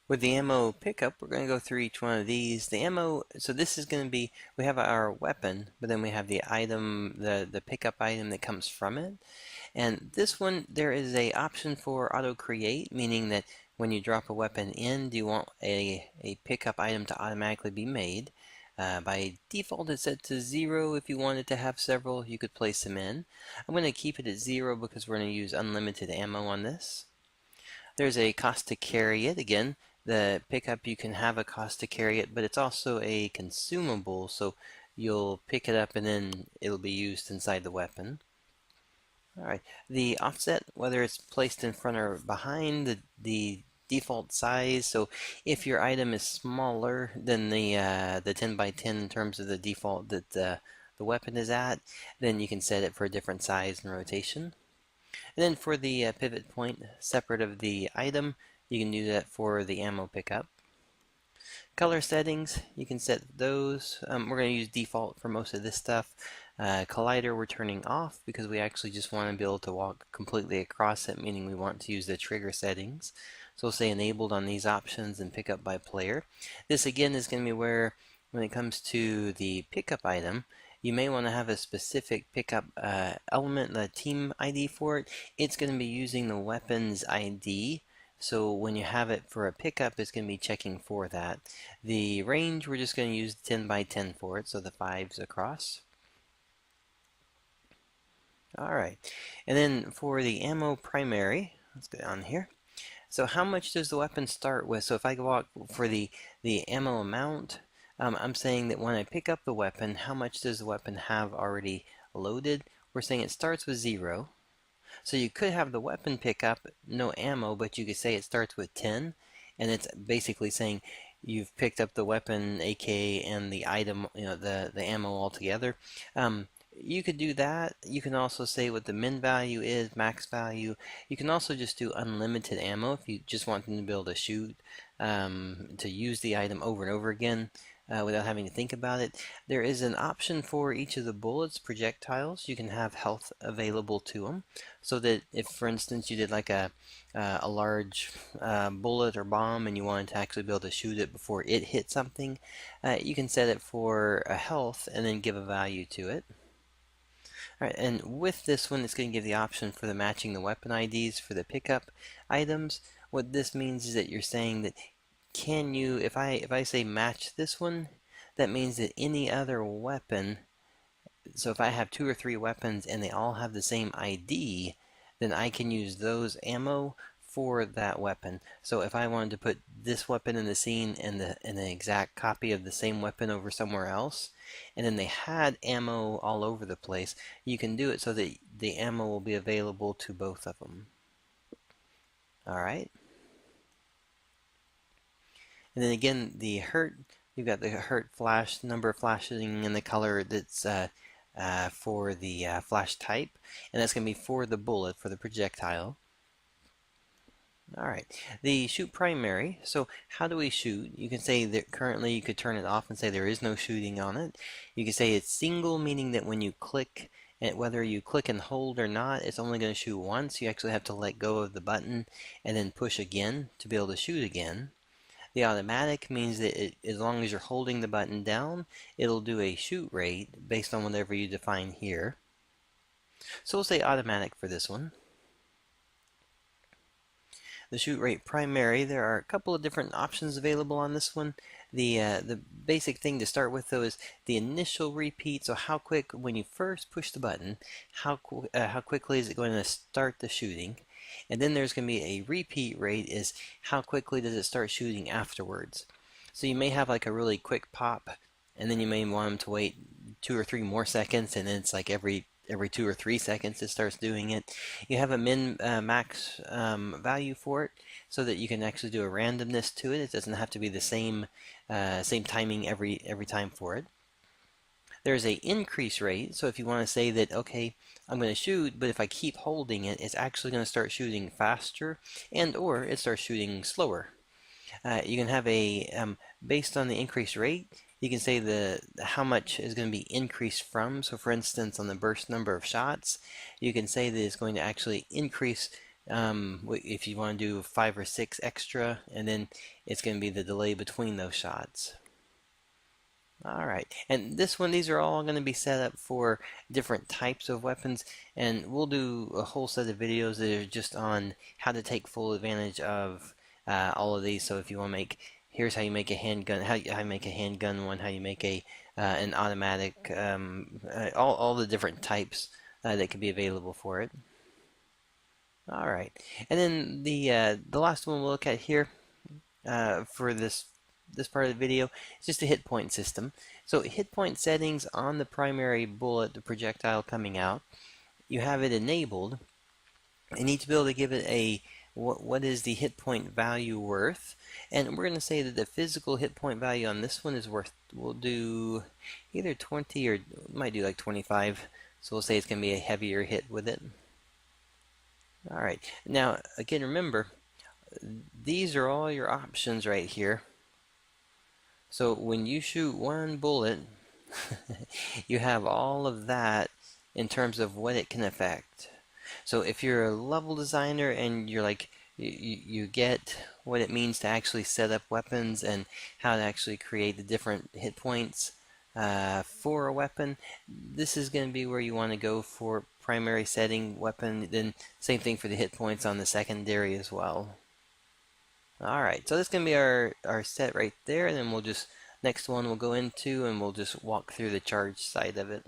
With the ammo pickup, we're going to go through each one of these. The ammo, so this is going to be, we have our weapon, but then we have the item, the pickup item that comes from it. And this one, there is a option for auto create, meaning that when you drop a weapon in, do you want a pickup item to automatically be made? By default, it's set to 0. If you wanted to have several, you could place them in. I'm going to keep it at 0 because we're going to use unlimited ammo on this. There's a cost to carry it. Again, the pickup, you can have a cost to carry it, but it's also a consumable, so you'll pick it up and then it'll be used inside the weapon. Alright, the offset, whether it's placed in front or behind the default size, so if your item is smaller than the 10 by 10 in terms of the default that the weapon is at, then you can set it for a different size and rotation. And then for the pivot point, separate of the item, you can do that for the ammo pickup. Color settings, you can set those. We're going to use default for most of this stuff. Collider we're turning off because we actually just want to be able to walk completely across it, meaning we want to use the trigger settings. So we'll say enabled on these options and pick up by player. This again is going to be where, when it comes to the pickup item, you may want to have a specific pickup element, the team ID for it. It's going to be using the weapon's ID. So when you have it for a pickup, it's going to be checking for that. The range, we're just going to use 10 by 10 for it, so the 5's across. Alright, and then for the ammo primary, let's go down here. So how much does the weapon start with? So if I go out for the ammo amount, I'm saying that when I pick up the weapon, how much does the weapon have already loaded? We're saying it starts with 0. So you could have the weapon pick up no ammo, but you could say it starts with 10, and it's basically saying you've picked up the weapon, AK, and the item, the ammo all together. You could do that. You can also say what the min value is, max value. You can also just do unlimited ammo if you just want them to be able to shoot, to use the item over and over again without having to think about it. There is an option for each of the bullets, projectiles. You can have health available to them, so that if, for instance, you did like a large bullet or bomb and you wanted to actually be able to shoot it before it hit something, you can set it for a health and then give a value to it. Alright, and with this one, it's going to give the option for the matching the weapon IDs for the pickup items. What this means is that you're saying that can you, if I say match this one, that means that any other weapon, so if I have 2 or 3 weapons and they all have the same ID, then I can use those ammo for that weapon. So if I wanted to put this weapon in the scene and an exact copy of the same weapon over somewhere else, and then they had ammo all over the place, you can do it so that the ammo will be available to both of them. Alright. And then again, the hurt, you've got the hurt flash, number of flashing, and the color that's for the flash type, and that's going to be for the bullet, for the projectile. Alright, the shoot primary. So how do we shoot? You can say that currently you could turn it off and say there is no shooting on it. You can say it's single, meaning that when you click, and whether you click and hold or not, it's only going to shoot once. You actually have to let go of the button and then push again to be able to shoot again. The automatic means that as long as you're holding the button down, it'll do a shoot rate based on whatever you define here. So we'll say automatic for this one. The shoot rate primary, there are a couple of different options available on this one. The basic thing to start with, though, is the initial repeat. So how quick, when you first push the button, how quickly is it going to start the shooting? And then there's going to be a repeat rate, is how quickly does it start shooting afterwards. So you may have like a really quick pop, and then you may want them to wait 2 or 3 more seconds, and then it's like every 2 or 3 seconds it starts doing it. You have a min max value for it, so that you can actually do a randomness to it. It doesn't have to be the same timing every time for it. There's a increase rate, so if you want to say that, okay, I'm going to shoot, but if I keep holding it, it's actually going to start shooting faster, and or it starts shooting slower. You can have a, based on the increase rate, you can say how much is going to be increased from. So for instance, on the burst number of shots, you can say that it's going to actually increase if you want to do 5 or 6 extra, and then it's going to be the delay between those shots. All right, and this one, these are all going to be set up for different types of weapons, and we'll do a whole set of videos that are just on how to take full advantage of all of these. So if you want to make, here's how you make a handgun, how you make a handgun one, how you make a an automatic, all the different types that can be available for it. All right, and then the last one we'll look at here for this part of the video is just a hit point system. So hit point settings on the primary bullet, the projectile coming out, you have it enabled. You need to be able to give it a what is the hit point value worth, and we're going to say that the physical hit point value on this one is worth, we'll do either 20 or might do like 25, so we'll say it's going to be a heavier hit with it. Alright, now again, remember, these are all your options right here. So when you shoot one bullet, you have all of that in terms of what it can affect. So if you're a level designer and you're like, you get what it means to actually set up weapons and how to actually create the different hit points for a weapon, this is going to be where you want to go for primary setting weapon. Then same thing for the hit points on the secondary as well. Alright, so that's going to be our set right there, and then we'll just, next one we'll go into and we'll just walk through the charge side of it.